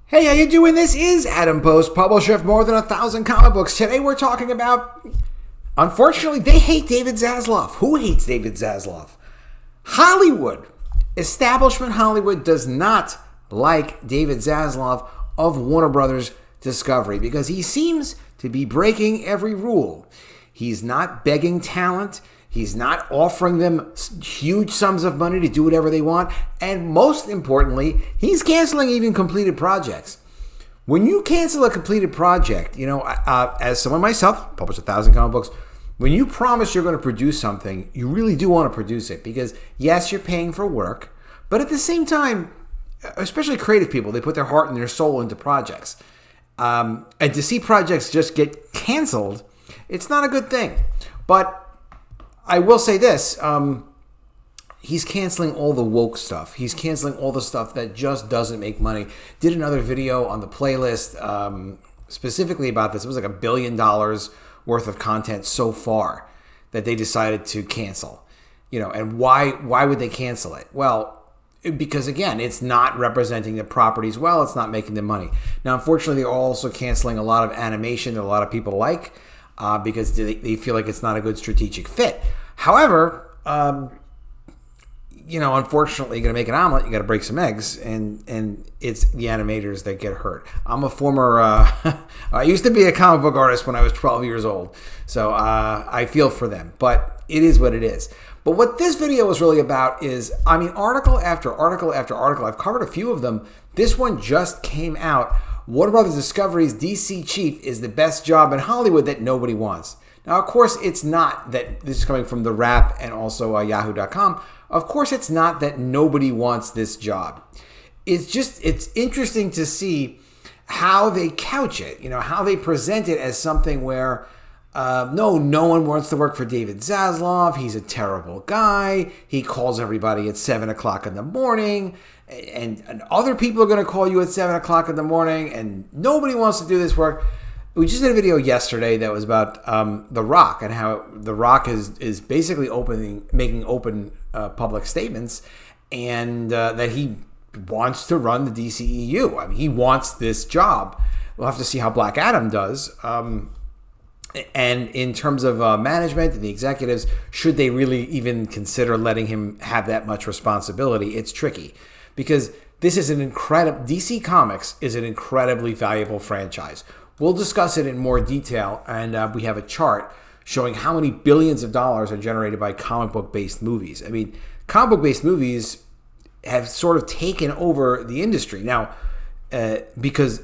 Hey, how you doing? This is Adam Post, publisher of more than 1,000 comic books. Today we're talking about, unfortunately, they hate David Zaslav. Who hates David Zaslav? Hollywood. Establishment Hollywood does not like David Zaslav of Warner Brothers Discovery because he seems to be breaking every rule. He's not begging talent. He's not offering them huge sums of money to do whatever they want. And most importantly, he's canceling even completed projects. When you cancel a completed project, as someone myself, published 1,000 comic books, when you promise you're going to produce something, you really do want to produce it because, yes, you're paying for work, but at the same time, especially creative people, they put their heart and their soul into projects. And to see projects just get canceled, it's not a good thing. But I will say this, he's canceling all the woke stuff. He's canceling all the stuff that just doesn't make money. Did another video on the playlist specifically about this. It was like $1 billion worth of content so far that they decided to cancel. And why would they cancel it? Well, because again, it's not representing the properties well. It's not making them money. Now, unfortunately, they're also canceling a lot of animation that a lot of people like. Because they feel like it's not a good strategic fit. However, unfortunately, you're going to make an omelet, you got to break some eggs, and it's the animators that get hurt. I'm a former, I used to be a comic book artist when I was 12 years old, so I feel for them, but it is what it is. But what this video was really about is, article after article after article, I've covered a few of them. This one just came out. Warner Brothers Discovery's DC chief is the best job in Hollywood that nobody wants. Now, of course, it's not that this is coming from The Wrap and also Yahoo.com. Of course, it's not that nobody wants this job. It's interesting to see how they couch it, how they present it as something where, no one wants to work for David Zaslav. He's a terrible guy. He calls everybody at 7 o'clock in the morning. And other people are going to call you at 7 o'clock in the morning, and nobody wants to do this work. We just did a video yesterday that was about The Rock and how The Rock is basically making open public statements, and that he wants to run the DCEU. He wants this job. We'll have to see how Black Adam does. And in terms of management and the executives, should they really even consider letting him have that much responsibility? It's tricky. Because this is DC Comics is an incredibly valuable franchise. We'll discuss it in more detail, and we have a chart showing how many billions of dollars are generated by comic book-based movies. Comic book-based movies have sort of taken over the industry. Now, because,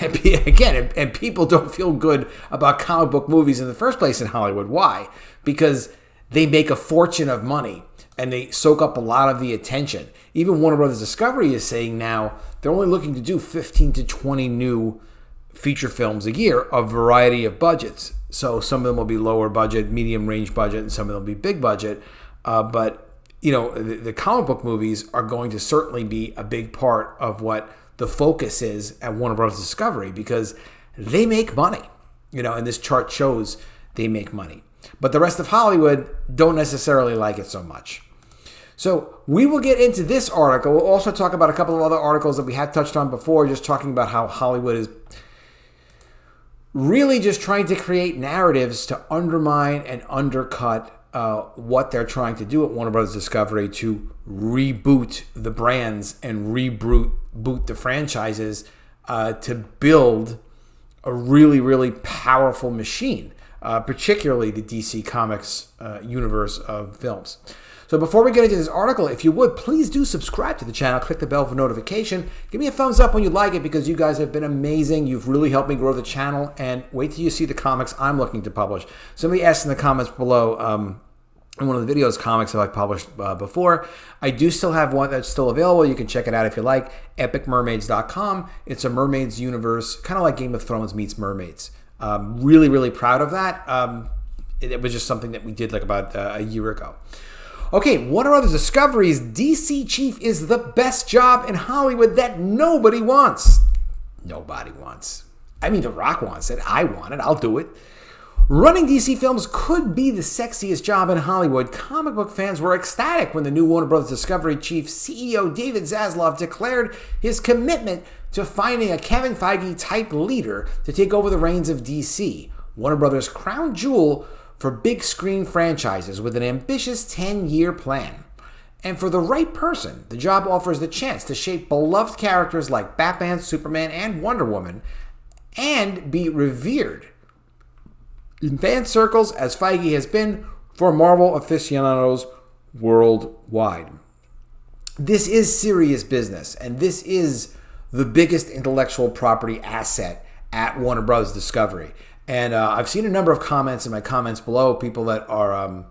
again, and people don't feel good about comic book movies in the first place in Hollywood. Why? Because they make a fortune of money, and they soak up a lot of the attention. Even Warner Brothers Discovery is saying now they're only looking to do 15 to 20 new feature films a year, a variety of budgets. So some of them will be lower budget, medium range budget, and some of them will be big budget. But the comic book movies are going to certainly be a big part of what the focus is at Warner Brothers Discovery because they make money. And this chart shows they make money. But the rest of Hollywood don't necessarily like it so much. So we will get into this article. We'll also talk about a couple of other articles that we had touched on before, just talking about how Hollywood is really just trying to create narratives to undermine and undercut what they're trying to do at Warner Brothers Discovery to reboot the brands and reboot the franchises to build a really, really powerful machine, particularly the DC Comics universe of films. So before we get into this article, if you would, please do subscribe to the channel. Click the bell for notification. Give me a thumbs up when you like it because you guys have been amazing. You've really helped me grow the channel. And wait till you see the comics I'm looking to publish. Somebody asked in the comments below, in one of the videos, comics that I've published before. I do still have one that's still available. You can check it out if you like. EpicMermaids.com. It's a mermaids universe, kind of like Game of Thrones meets mermaids. Really, really proud of that. It was just something that we did like about a year ago. Okay, Warner Brothers Discovery's DC chief is the best job in Hollywood that nobody wants. Nobody wants. The Rock wants it. I want it. I'll do it. Running DC films could be the sexiest job in Hollywood. Comic book fans were ecstatic when the new Warner Bros. Discovery chief CEO David Zaslav declared his commitment to finding a Kevin Feige-type leader to take over the reins of DC, Warner Brothers' crown jewel for big screen franchises with an ambitious 10-year plan. And for the right person, the job offers the chance to shape beloved characters like Batman, Superman, and Wonder Woman, and be revered in fan circles as Feige has been for Marvel aficionados worldwide. This is serious business, and this is the biggest intellectual property asset at Warner Bros. Discovery. And I've seen a number of comments in my comments below, people that are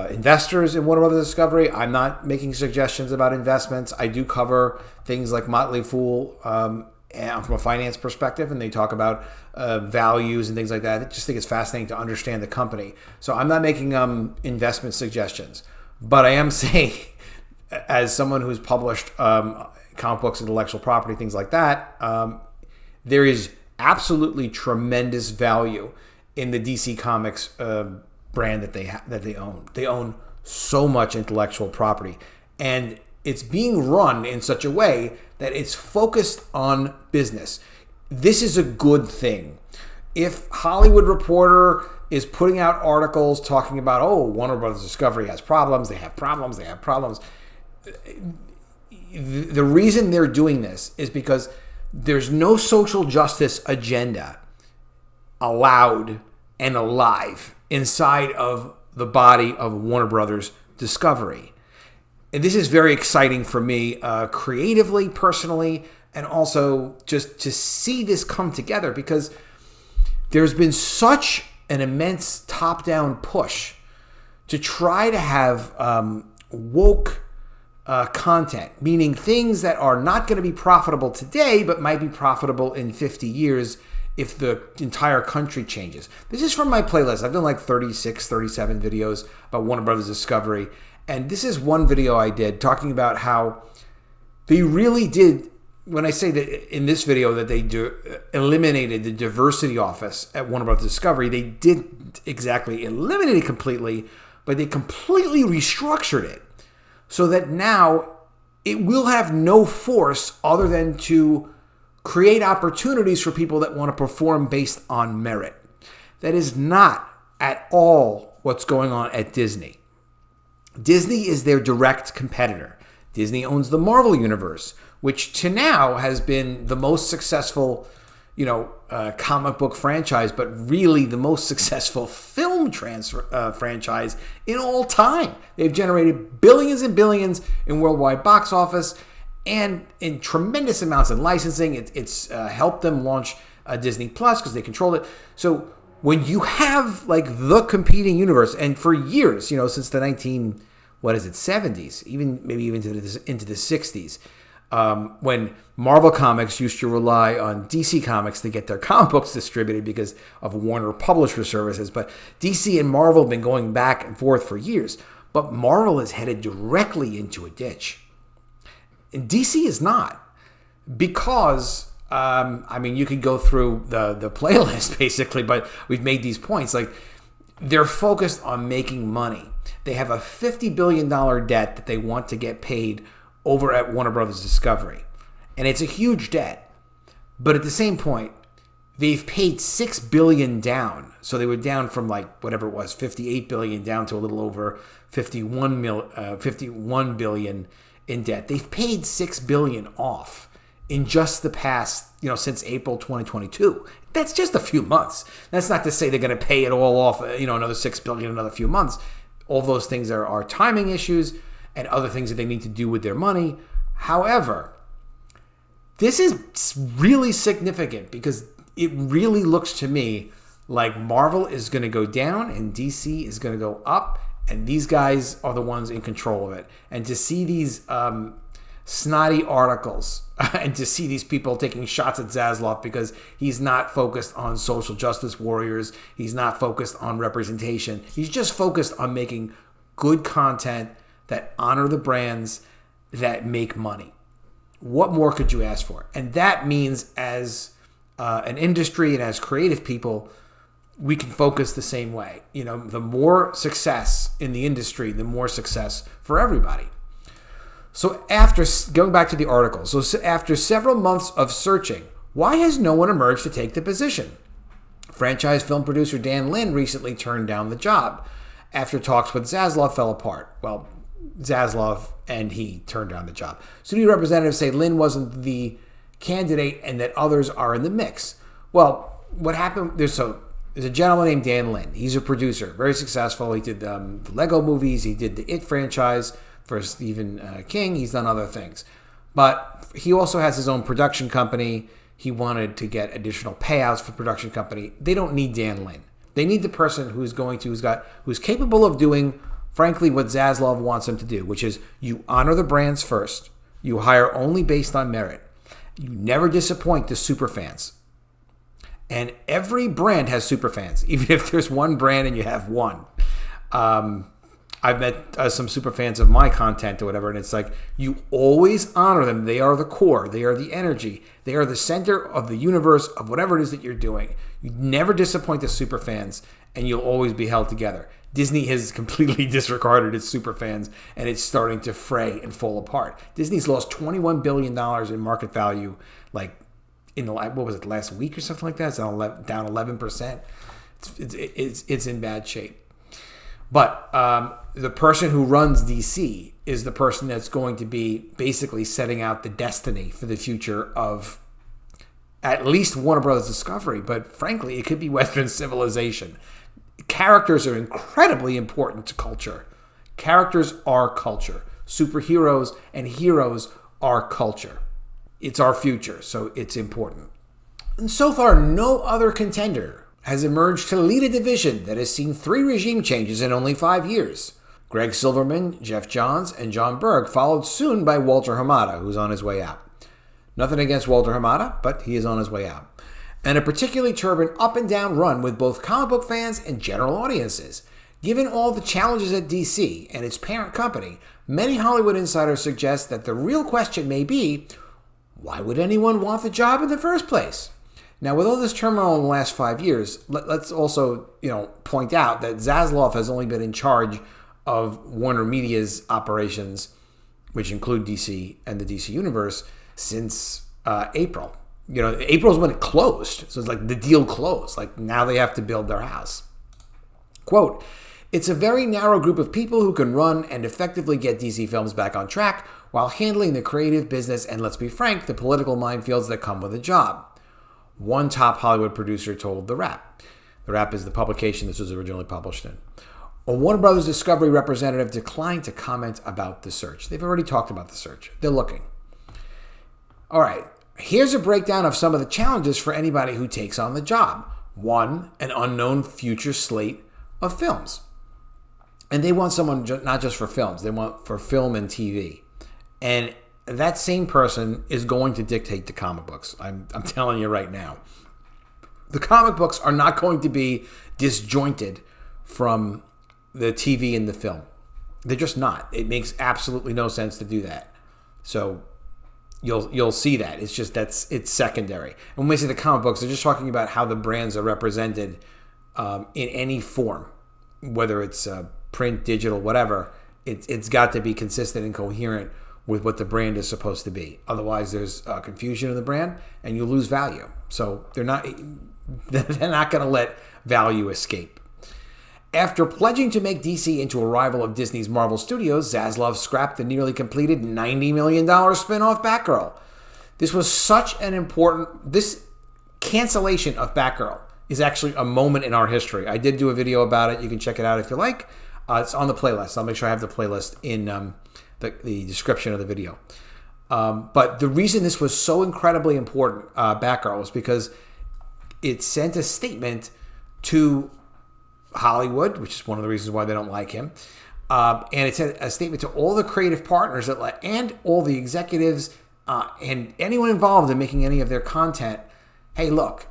investors in Warner Bros. Discovery. I'm not making suggestions about investments. I do cover things like Motley Fool from a finance perspective, and they talk about values and things like that. I just think it's fascinating to understand the company. So I'm not making investment suggestions, but I am saying, as someone who's published comic books, intellectual property, things like that, there is absolutely tremendous value in the DC Comics brand that they own. They own so much intellectual property, and it's being run in such a way that it's focused on business. This is a good thing. If Hollywood Reporter is putting out articles talking about, oh, Warner Brothers Discovery has problems, they have problems, the reason they're doing this is because there's no social justice agenda allowed and alive inside of the body of Warner Brothers Discovery. And this is very exciting for me creatively, personally, and also just to see this come together, because there's been such an immense top-down push to try to have woke content, meaning things that are not going to be profitable today but might be profitable in 50 years if the entire country changes. This is from my playlist. I've done like 36, 37 videos about Warner Brothers Discovery, and this is one video I did talking about how they really did, when I say that in this video that they eliminated the diversity office at Warner Brothers Discovery, they did exactly eliminate it completely, but they completely restructured it so that now it will have no force other than to create opportunities for people that want to perform based on merit. That is not at all what's going on at Disney. Disney is their direct competitor. Disney owns the Marvel Universe, which to now has been the most successful, comic book franchise, but really the most successful film franchise in all time. They've generated billions and billions in worldwide box office and in tremendous amounts in licensing. It's helped them launch Disney Plus because they control it. So when you have like the competing universe, and for years, since the 70s, maybe even into the 60s, when Marvel Comics used to rely on DC Comics to get their comic books distributed because of Warner Publisher Services. But DC and Marvel have been going back and forth for years. But Marvel is headed directly into a ditch. And DC is not. Because, you could go through the playlist basically, but we've made these points. Like, they're focused on making money. They have a $50 billion debt that they want to get paid over at Warner Brothers Discovery. And it's a huge debt. But at the same point, they've paid $6 billion down. So they were down from $58 billion down to a little over $51 billion in debt. They've paid $6 billion off in just the past, since April 2022. That's just a few months. That's not to say they're going to pay it all off, another $6 billion in another few months. All those things are timing issues and other things that they need to do with their money. However, this is really significant because it really looks to me like Marvel is going to go down and DC is going to go up, and these guys are the ones in control of it. And to see these snotty articles and to see these people taking shots at Zaslav because he's not focused on social justice warriors, he's not focused on representation, he's just focused on making good content that honor the brands that make money. What more could you ask for? And that means as an industry and as creative people, we can focus the same way. The more success in the industry, the more success for everybody. So after going back to the article, after several months of searching, why has no one emerged to take the position? Franchise film producer Dan Lin recently turned down the job after talks with Zaslav fell apart. Well, Zaslav and he turned down the job. Studio representatives say Lin wasn't the candidate and that others are in the mix. Well, what happened? There's a gentleman named Dan Lin. He's a producer, very successful. He did the Lego movies. He did the It franchise for Stephen King. He's done other things. But he also has his own production company. He wanted to get additional payouts for production company. They don't need Dan Lin. They need the person who's capable of doing, frankly, what Zaslav wants him to do, which is you honor the brands first. You hire only based on merit. You never disappoint the superfans. And every brand has superfans, even if there's one brand and you have one. I've met some superfans of my content or whatever, and it's like you always honor them. They are the core. They are the energy. They are the center of the universe of whatever it is that you're doing. You never disappoint the superfans, and you'll always be held together. Disney has completely disregarded its superfans, and it's starting to fray and fall apart. Disney's lost $21 billion in market value, like in the last week or something like that. It's down 11%. It's in bad shape. But the person who runs DC is the person that's going to be basically setting out the destiny for the future of at least Warner Brothers Discovery, but frankly, it could be Western civilization. Characters are incredibly important to culture. Characters are culture. Superheroes and heroes are culture. It's our future, so it's important. And so far, no other contender has emerged to lead a division that has seen 3 regime changes in only 5 years. Greg Silverman, Jeff Johns, and John Berg followed soon by Walter Hamada, who's on his way out. Nothing against Walter Hamada, but he is on his way out. And a particularly turbulent up-and-down run with both comic book fans and general audiences. Given all the challenges at DC and its parent company, many Hollywood insiders suggest that the real question may be, why would anyone want the job in the first place? Now, with all this turmoil in the last 5 years, let's also, point out that Zaslav has only been in charge of Warner Media's operations, which include DC and the DC Universe, since April. April's when it closed. So it's like the deal closed. Like now they have to build their house. Quote, "It's a very narrow group of people who can run and effectively get DC films back on track while handling the creative business and, let's be frank, the political minefields that come with a job," one top Hollywood producer told The Wrap. The Wrap is the publication this was originally published in. A Warner Brothers Discovery representative declined to comment about the search. They've already talked about the search. They're looking. All right, here's a breakdown of some of the challenges for anybody who takes on the job. 1, an unknown future slate of films. And they want someone not just for films. They want for film and TV. And that same person is going to dictate the comic books. I'm telling you right now. The comic books are not going to be disjointed from the TV and the film. They're just not. It makes absolutely no sense to do that. So you'll see that. It's secondary. And when we say the comic books, they're just talking about how the brands are represented in any form, whether it's print, digital, whatever. It's got to be consistent and coherent with what the brand is supposed to be. Otherwise, there's confusion in the brand, and you lose value. So they're not going to let value escape. After pledging to make DC into a rival of Disney's Marvel Studios, Zaslav scrapped the nearly completed $90 million spin-off Batgirl. This cancellation of Batgirl is actually a moment in our history. I did do a video about it. You can check it out if you like. It's on the playlist. I'll make sure I have the playlist in the description of the video. But the reason this was so incredibly important, Batgirl, was because it sent a statement to Hollywood, which is one of the reasons why they don't like him. And it sent a statement to all the creative partners and all the executives and anyone involved in making any of their content. Hey, look,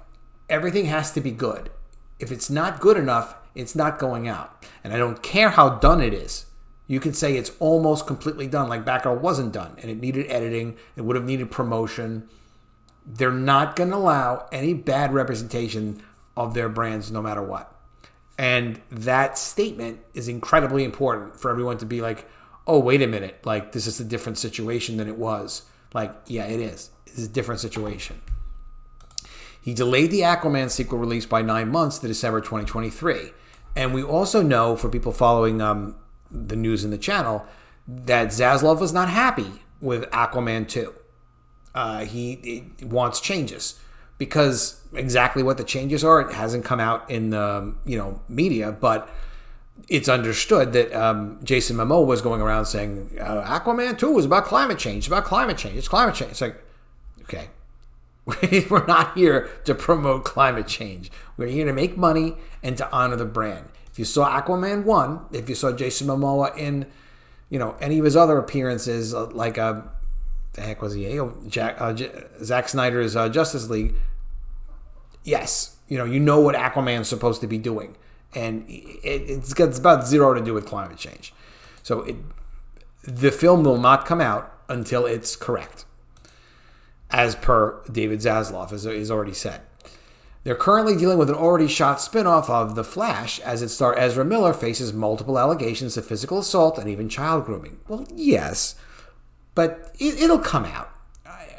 everything has to be good. If it's not good enough, it's not going out. And I don't care how done it is. You can say it's almost completely done, like Batgirl wasn't done, and it needed editing. It would have needed promotion. They're not going to allow any bad representation of their brands no matter what. And that statement is incredibly important for everyone to be like, oh, wait a minute, like, this is a different situation than it was. Like, yeah, it is. It's a different situation. He delayed the Aquaman sequel release by 9 months to December 2023. And we also know, for people following the news in the channel, that Zaslav was not happy with Aquaman 2. He wants changes, because exactly what the changes are, it hasn't come out in the media, but it's understood that Jason Momoa was going around saying Aquaman 2 was about climate change. It's about climate change. It's climate change. It's like, okay, we're not here to promote climate change. We're here to make money and to honor the brand. If you saw Aquaman 1, if you saw Jason Momoa in any of his other appearances, like the heck was he? Zack Snyder's Justice League. Yes, you know what Aquaman's supposed to be doing. And it's about zero to do with climate change. So the film will not come out until it's correct, as per David Zaslav, as is already said. They're currently dealing with an already shot spin-off of The Flash, as its star Ezra Miller faces multiple allegations of physical assault and even child grooming. Well, yes, but it'll come out.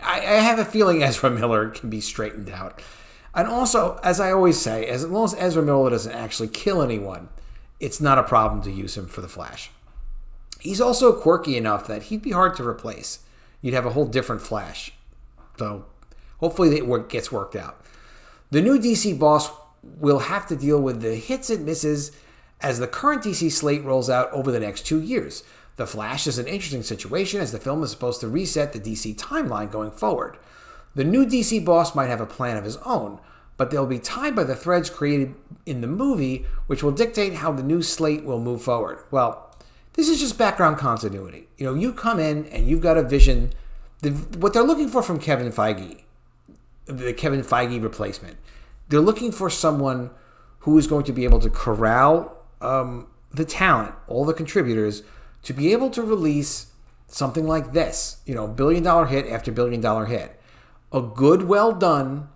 I have a feeling Ezra Miller can be straightened out. And also, as I always say, as long as Ezra Miller doesn't actually kill anyone, it's not a problem to use him for The Flash. He's also quirky enough that he'd be hard to replace. You'd have a whole different Flash. So hopefully it gets worked out. The new DC boss will have to deal with the hits and misses as the current DC slate rolls out over the next 2 years. The Flash is an interesting situation, as the film is supposed to reset the DC timeline going forward. The new DC boss might have a plan of his own, but they'll be tied by the threads created in the movie, which will dictate how the new slate will move forward. Well, this is just background continuity. You come in and you've got a vision. What they're looking for from Kevin Feige, the Kevin Feige replacement, they're looking for someone who is going to be able to corral the talent, all the contributors, to be able to release something like this, billion-dollar hit after billion-dollar hit. A good, well-done,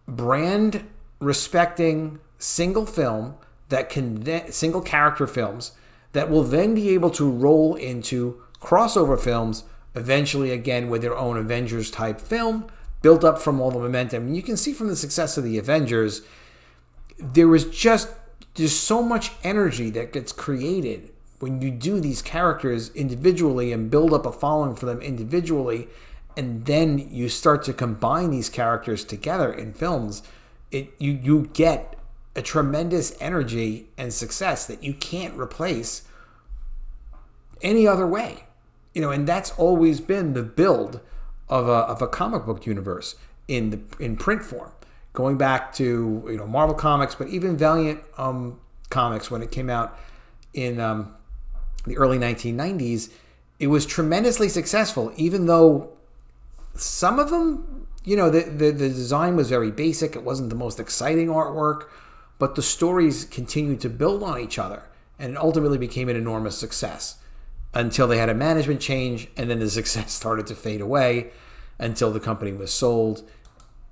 brand-respecting single film single character films that will then be able to roll into crossover films, eventually again with their own Avengers-type film, built up from all the momentum. And you can see from the success of the Avengers, there's so much energy that gets created when you do these characters individually and build up a following for them individually. And then you start to combine these characters together in films, you get a tremendous energy and success that you can't replace any other way. And that's always been the build of a comic book universe in print form, going back to Marvel Comics, but even Valiant Comics when it came out in the early 1990s. It was tremendously successful, even though some of them, the design was very basic. It wasn't the most exciting artwork, but the stories continued to build on each other, and it ultimately became an enormous success until they had a management change, and then the success started to fade away until the company was sold,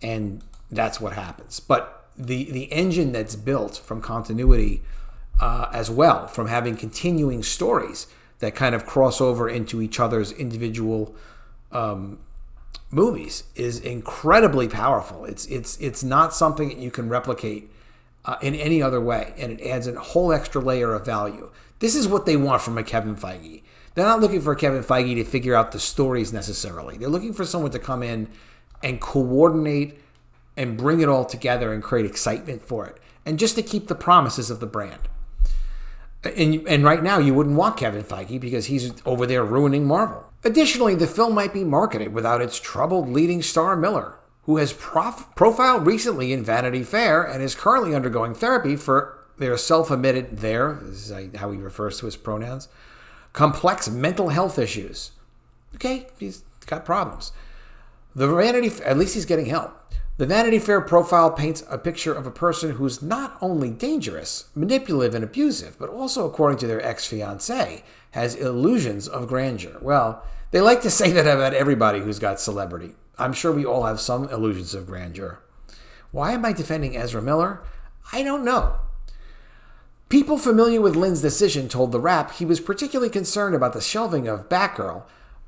and that's what happens. But the engine that's built from continuity as well, from having continuing stories that kind of cross over into each other's individual movies, is incredibly powerful. It's not something that you can replicate in any other way, and it adds a whole extra layer of value. This is what they want from a Kevin Feige. They're not looking for Kevin Feige to figure out the stories necessarily. They're looking for someone to come in and coordinate and bring it all together and create excitement for it, and just to keep the promises of the brand. And right now, you wouldn't want Kevin Feige because he's over there ruining Marvel. Additionally, the film might be marketed without its troubled leading star Miller, who has profiled recently in Vanity Fair and is currently undergoing therapy for their self-admitted, this is how he refers to his pronouns, complex mental health issues. Okay, he's got problems. At least he's getting help. The Vanity Fair profile paints a picture of a person who's not only dangerous, manipulative, and abusive, but also, according to their ex-fiancé, has illusions of grandeur. Well, they like to say that about everybody who's got celebrity. I'm sure we all have some illusions of grandeur. Why am I defending Ezra Miller? I don't know. People familiar with Lynn's decision told The Wrap he was particularly concerned about the shelving of Batgirl,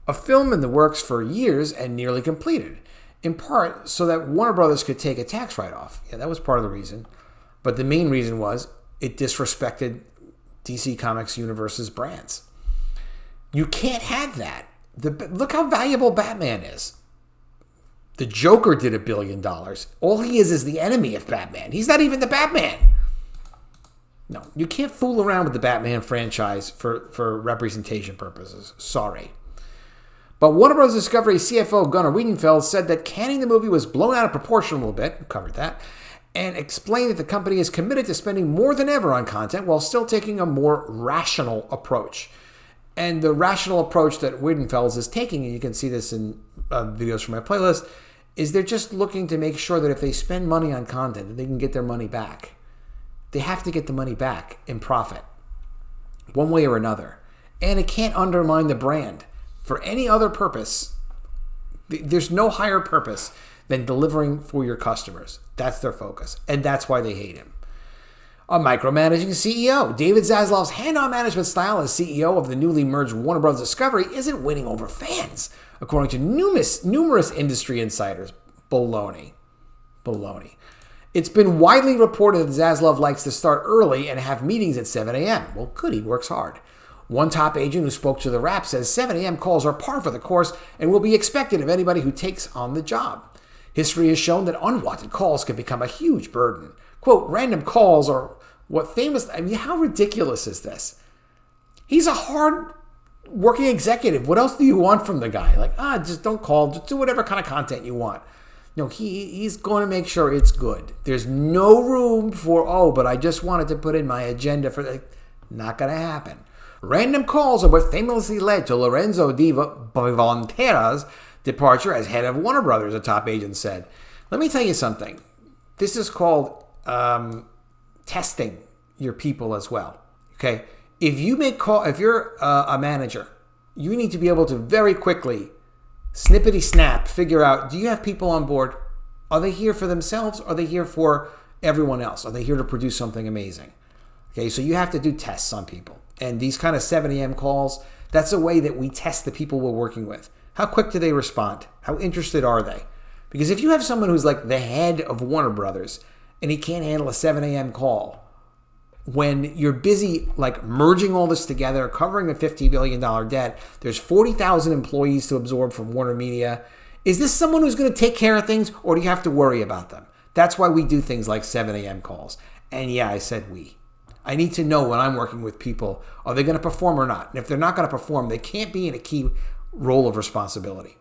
a film in the works for years and nearly completed, in part so that Warner Brothers could take a tax write-off. Yeah, that was part of the reason. But the main reason was it disrespected DC Comics Universe's brands. You can't have that. Look how valuable Batman is. The Joker did $1 billion. All he is the enemy of Batman. He's not even the Batman. No, you can't fool around with the Batman franchise for representation purposes. Sorry. But Warner Bros. Discovery CFO Gunnar Wiedenfeld said that canning the movie was blown out of proportion a little bit, we covered that, and explained that the company is committed to spending more than ever on content while still taking a more rational approach. And the rational approach that Wiedenfeld is taking, and you can see this in videos from my playlist, is they're just looking to make sure that if they spend money on content, that they can get their money back. They have to get the money back in profit, one way or another. And it can't undermine the brand for any other purpose. There's no higher purpose than delivering for your customers. That's their focus, and that's why they hate him. A micromanaging CEO. David Zaslav's hand-on management style as CEO of the newly merged Warner Bros. Discovery isn't winning over fans, according to numerous industry insiders. Baloney. It's been widely reported that Zaslav likes to start early and have meetings at 7 a.m. Well, good, he works hard. One top agent who spoke to The Wrap says 7 a.m. calls are par for the course and will be expected of anybody who takes on the job. History has shown that unwanted calls can become a huge burden. Quote, random calls are what famous... I mean, how ridiculous is this? He's a hard-working executive. What else do you want from the guy? Just don't call. Just do whatever kind of content you want. No, he's going to make sure it's good. There's no room for, but I just wanted to put in my agenda for that. Not going to happen. Random calls are what famously led to Lorenzo di Volontaira's departure as head of Warner Brothers, a top agent said. Let me tell you something. This is called testing your people as well. Okay? If you're a manager, you need to be able to very quickly snippety snap, figure out, do you have people on board? Are they here for themselves? Are they here for everyone else? Are they here to produce something amazing? Okay, so you have to do tests on people. And these kind of 7 a.m. calls, that's a way that we test the people we're working with. How quick do they respond? How interested are they? Because if you have someone who's like the head of Warner Brothers and he can't handle a 7 a.m. call, when you're busy merging all this together, covering a $50 billion debt, there's 40,000 employees to absorb from Warner Media. Is this someone who's going to take care of things, or do you have to worry about them? That's why we do things like 7 a.m. calls. And yeah, I said we. I need to know when I'm working with people, are they going to perform or not? And if they're not going to perform, they can't be in a key role of responsibility.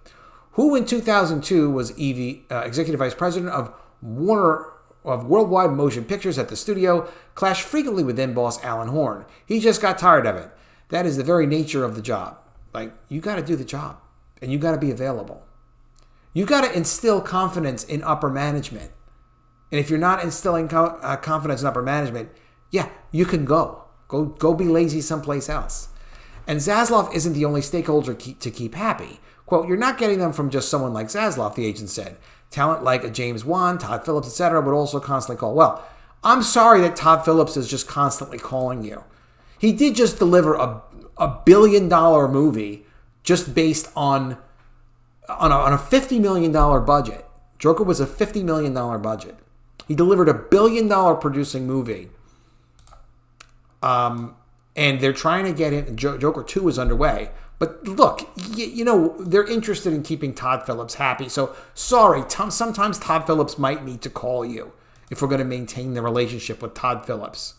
Who in 2002 was Executive Vice President of Worldwide Motion Pictures at the studio, clashed frequently with then boss Alan Horn. He just got tired of it. That is the very nature of the job. You got to do the job, and you got to be available. You got to instill confidence in upper management. And if you're not instilling confidence in upper management, yeah, you can go. Go be lazy someplace else. And Zaslav isn't the only stakeholder to keep happy. Quote, you're not getting them from just someone like Zaslav, the agent said. Talent like a James Wan, Todd Phillips, etc. would also constantly call. Well, I'm sorry that Todd Phillips is just constantly calling you. He did just deliver a $1 billion movie just based on a $50 million budget. Joker was a $50 million budget. He delivered a $1 billion producing movie. And they're trying to get him. Joker 2 is underway. But look, they're interested in keeping Todd Phillips happy. So, sorry, sometimes Todd Phillips might need to call you if we're going to maintain the relationship with Todd Phillips.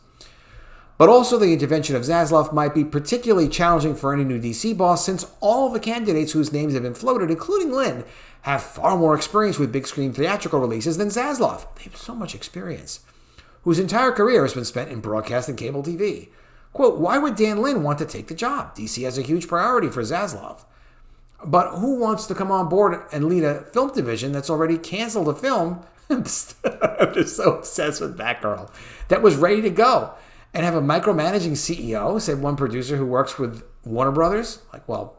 But also the intervention of Zaslav might be particularly challenging for any new DC boss, since all of the candidates whose names have been floated, including Lynn, have far more experience with big screen theatrical releases than Zaslav. They have so much experience. Whose entire career has been spent in broadcast and cable TV. Quote, why would Dan Lin want to take the job? DC has a huge priority for Zaslav. But who wants to come on board and lead a film division that's already canceled a film? I'm just so obsessed with Batgirl. That was ready to go. And have a micromanaging CEO, said one producer who works with Warner Brothers. Well,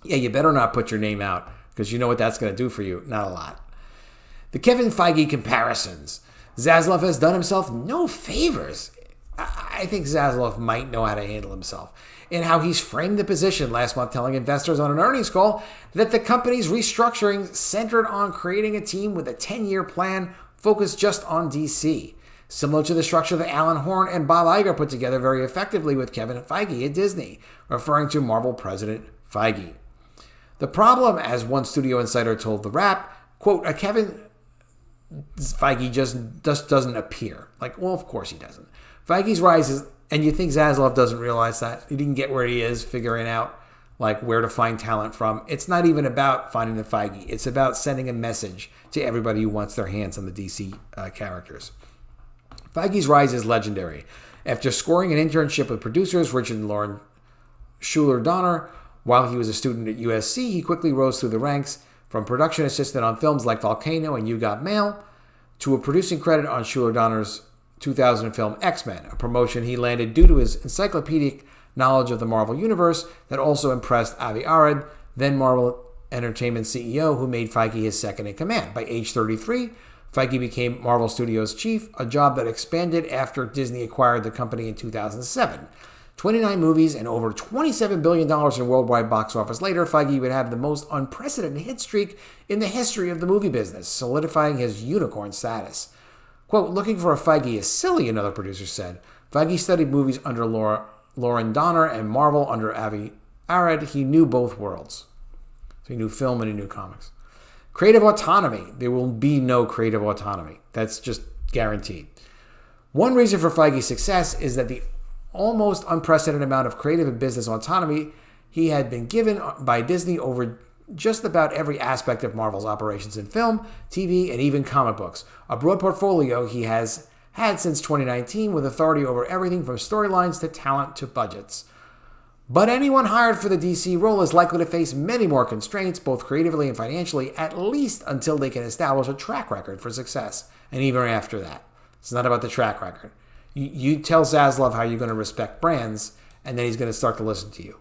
yeah, you better not put your name out, because you know what that's going to do for you. Not a lot. The Kevin Feige comparisons. Zaslav has done himself no favors. I think Zaslav might know how to handle himself, and how he's framed the position last month, telling investors on an earnings call that the company's restructuring centered on creating a team with a 10-year plan focused just on DC, similar to the structure that Alan Horn and Bob Iger put together very effectively with Kevin Feige at Disney, referring to Marvel president Feige. The problem, as one studio insider told The Wrap, quote, a Kevin Feige just doesn't appear. Like, well, of course he doesn't. Feige's rise is, and you think Zaslav doesn't realize that? He didn't get where he is, figuring out like where to find talent from. It's not even about finding the Feige. It's about sending a message to everybody who wants their hands on the DC characters. Feige's rise is legendary. After scoring an internship with producers Richard and Lauren Schuler-Donner while he was a student at USC, he quickly rose through the ranks from production assistant on films like Volcano and You Got Mail to a producing credit on Schuler-Donner's 2000 film X-Men, a promotion he landed due to his encyclopedic knowledge of the Marvel Universe that also impressed Avi Arad, then Marvel Entertainment CEO, who made Feige his second in command. By age 33, Feige became Marvel Studios chief, a job that expanded after Disney acquired the company in 2007. 29 movies and over $27 billion in worldwide box office later, Feige would have the most unprecedented hit streak in the history of the movie business, solidifying his unicorn status. Quote, looking for a Feige is silly, another producer said. Feige studied movies under Lauren Donner and Marvel under Avi Arad. He knew both worlds. So he knew film and he knew comics. Creative autonomy. There will be no creative autonomy. That's just guaranteed. One reason for Feige's success is that the almost unprecedented amount of creative and business autonomy he had been given by Disney over just about every aspect of Marvel's operations in film, TV, and even comic books. A broad portfolio he has had since 2019 with authority over everything from storylines to talent to budgets. But anyone hired for the DC role is likely to face many more constraints, both creatively and financially, at least until they can establish a track record for success, and even after that. It's not about the track record. You tell Zaslav how you're going to respect brands, and then he's going to start to listen to you.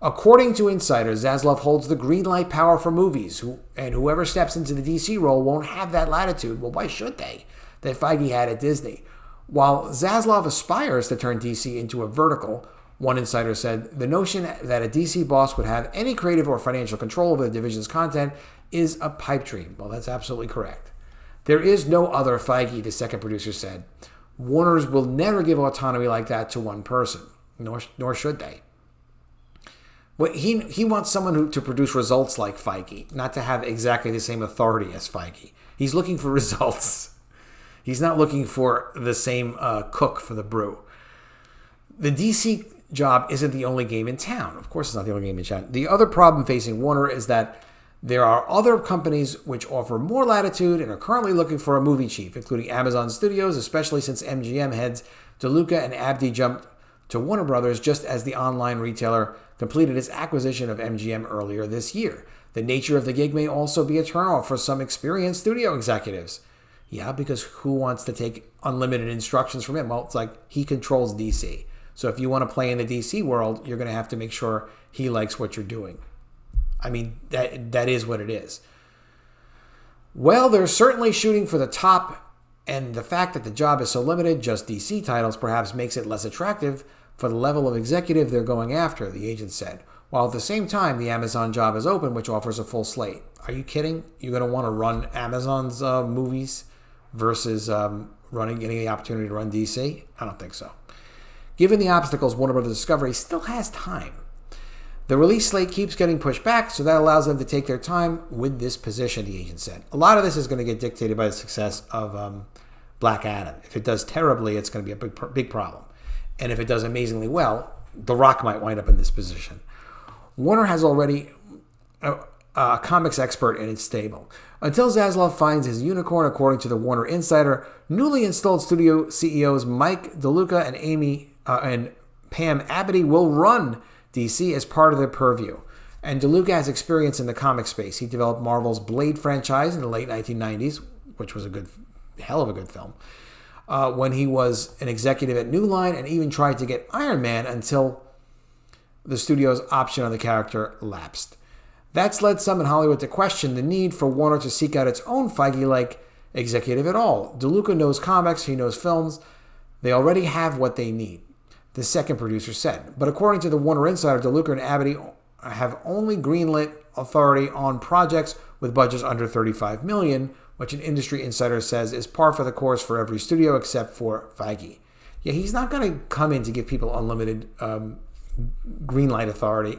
According to insiders, Zaslav holds the green light power for movies, and whoever steps into the DC role won't have that latitude. Well, why should they? That Feige had at Disney. While Zaslav aspires to turn DC into a vertical, one insider said, the notion that a DC boss would have any creative or financial control over the division's content is a pipe dream. Well, that's absolutely correct. There is no other Feige, the second producer said. Warners will never give autonomy like that to one person, nor should they. What he wants someone to produce results like Feige, not to have exactly the same authority as Feige. He's looking for results. He's not looking for the same cook for the brew. The DC job isn't the only game in town. Of course, it's not the only game in town. The other problem facing Warner is that there are other companies which offer more latitude and are currently looking for a movie chief, including Amazon Studios, especially since MGM heads DeLuca and Abdi jumped to Warner Brothers just as the online retailer completed its acquisition of MGM earlier this year. The nature of the gig may also be a turnoff for some experienced studio executives. Yeah, because who wants to take unlimited instructions from him? Well, it's like he controls DC. So if you want to play in the DC world, you're going to have to make sure he likes what you're doing. I mean, that is what it is. Well, they're certainly shooting for the top, and the fact that the job is so limited, just DC titles, perhaps makes it less attractive for the level of executive they're going after, the agent said. While at the same time, the Amazon job is open, which offers a full slate. Are you kidding? You're going to want to run Amazon's movies versus getting the opportunity to run DC? I don't think so. Given the obstacles, Warner Bros. Discovery still has time. The release slate keeps getting pushed back, so that allows them to take their time with this position, the agent said. A lot of this is going to get dictated by the success of Black Adam. If it does terribly, it's going to be a big problem. And if it does amazingly well, The Rock might wind up in this position. Warner has already a comics expert in its stable. Until Zaslav finds his unicorn, according to the Warner Insider, newly installed studio CEOs Mike DeLuca and Pam Abity will run DC as part of their purview. And DeLuca has experience in the comic space. He developed Marvel's Blade franchise in the late 1990s, which was a hell of a good film, when he was an executive at New Line and even tried to get Iron Man until the studio's option on the character lapsed. That's led some in Hollywood to question the need for Warner to seek out its own Feige-like executive at all. DeLuca knows comics, he knows films. They already have what they need, the second producer said. But according to the Warner Insider, DeLuca and Abity have only greenlit authority on projects with budgets under $35 million, which an industry insider says is par for the course for every studio except for Feige. Yeah, he's not going to come in to give people unlimited green light authority.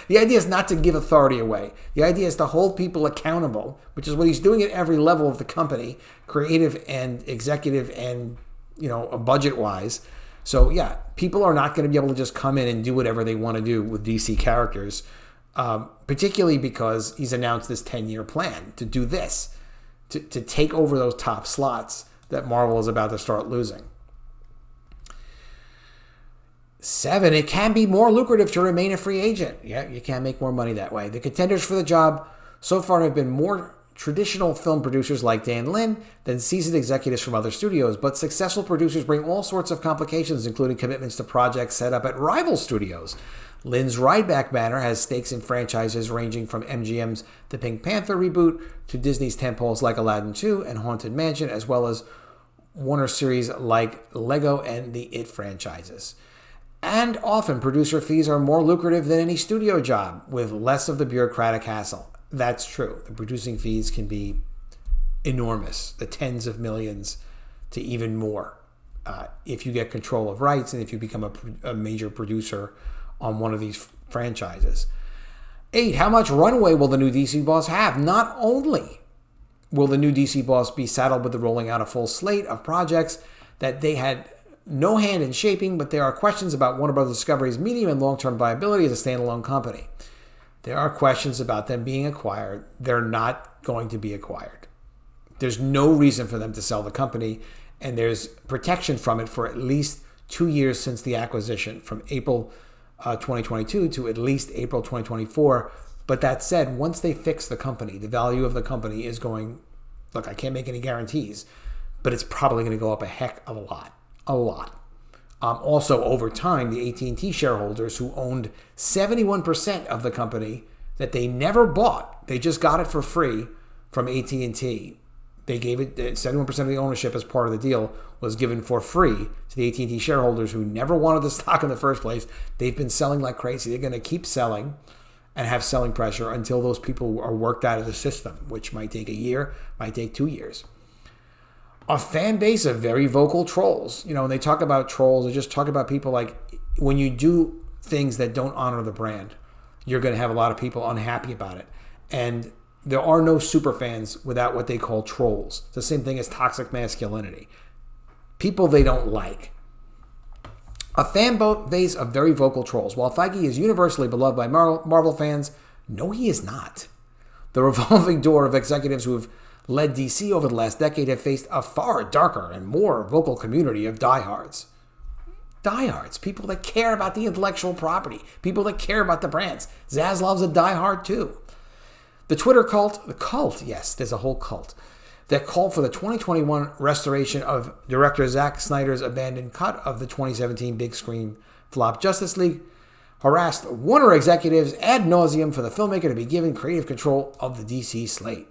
The idea is not to give authority away. The idea is to hold people accountable, which is what he's doing at every level of the company, creative and executive and, budget-wise. So, yeah, people are not going to be able to just come in and do whatever they want to do with DC characters, particularly because he's announced this 10-year plan to do this, to take over those top slots that Marvel is about to start losing. 7, it can be more lucrative to remain a free agent. Yeah, you can make more money that way. The contenders for the job so far have been more traditional film producers like Dan Lin than seasoned executives from other studios, but successful producers bring all sorts of complications, including commitments to projects set up at rival studios. Lin's Rideback banner has stakes in franchises ranging from MGM's The Pink Panther reboot to Disney's tentpoles like Aladdin 2 and Haunted Mansion, as well as Warner series like Lego and the It franchises. And often, producer fees are more lucrative than any studio job, with less of the bureaucratic hassle. That's true. The producing fees can be enormous, the tens of millions to even more, if you get control of rights and if you become a major producer on one of these franchises. 8, how much runway will the new DC boss have? Not only will the new DC boss be saddled with the rolling out a full slate of projects that they had no hand in shaping, but there are questions about Warner Bros. Discovery's medium and long-term viability as a standalone company. There are questions about them being acquired. They're not going to be acquired. There's no reason for them to sell the company, and there's protection from it for at least 2 years since the acquisition, from April 2022 to at least April 2024. But that said, once they fix the company, the value of the company is going, look, I can't make any guarantees, but it's probably going to go up a heck of a lot. A lot. Also, over time, the AT&T shareholders who owned 71% of the company that they never bought, they just got it for free from AT&T. They gave it 71% of the ownership as part of the deal was given for free to the AT&T shareholders who never wanted the stock in the first place. They've been selling like crazy. They're going to keep selling and have selling pressure until those people are worked out of the system, which might take a year, might take 2 years. A fan base of very vocal trolls. When they talk about trolls, they just talk about people like when you do things that don't honor the brand, you're going to have a lot of people unhappy about it. And there are no super fans without what they call trolls. It's the same thing as toxic masculinity. People they don't like. A fan base of very vocal trolls. While Feige is universally beloved by Marvel fans, no, he is not. The revolving door of executives who have led DC over the last decade have faced a far darker and more vocal community of diehards. Diehards, people that care about the intellectual property, people that care about the brands. Zaslav's a diehard too. The Twitter cult, yes, there's a whole cult, that called for the 2021 restoration of director Zack Snyder's abandoned cut of the 2017 big screen flop Justice League, harassed Warner executives ad nauseum for the filmmaker to be given creative control of the DC slate.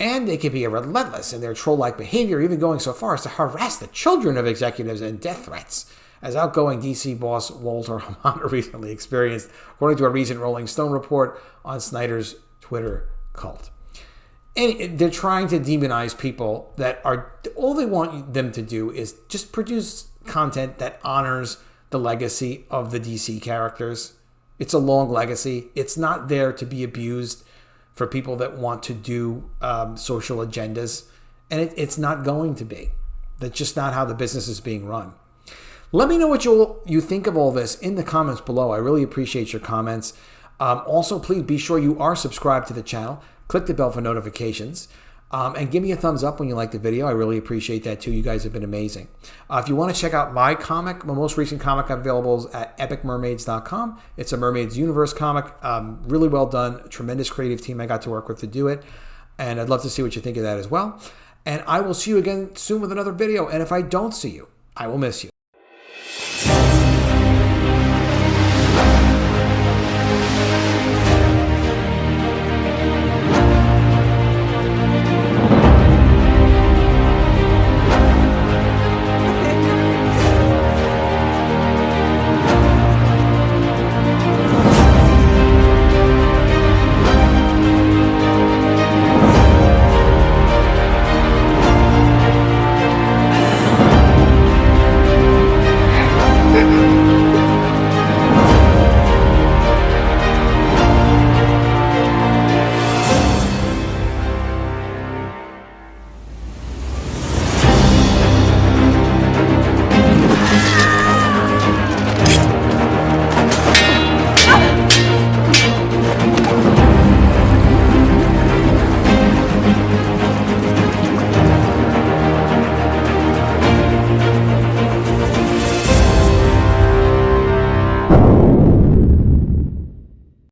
And they can be relentless in their troll-like behavior, even going so far as to harass the children of executives and death threats, as outgoing DC boss Walter Hamada recently experienced, according to a recent Rolling Stone report on Snyder's Twitter cult. And they're trying to demonize people that are, all they want them to do is just produce content that honors the legacy of the DC characters. It's a long legacy. It's not there to be abused for people that want to do social agendas. And it's not going to be. That's just not how the business is being run. Let me know what you think of all this in the comments below. I really appreciate your comments. Also, please be sure you are subscribed to the channel. Click the bell for notifications. And give me a thumbs up when you like the video. I really appreciate that too. You guys have been amazing. If you want to check out my comic, my most recent comic available is at epicmermaids.com. It's a Mermaids Universe comic. Really well done. Tremendous creative team I got to work with to do it. And I'd love to see what you think of that as well. And I will see you again soon with another video. And if I don't see you, I will miss you.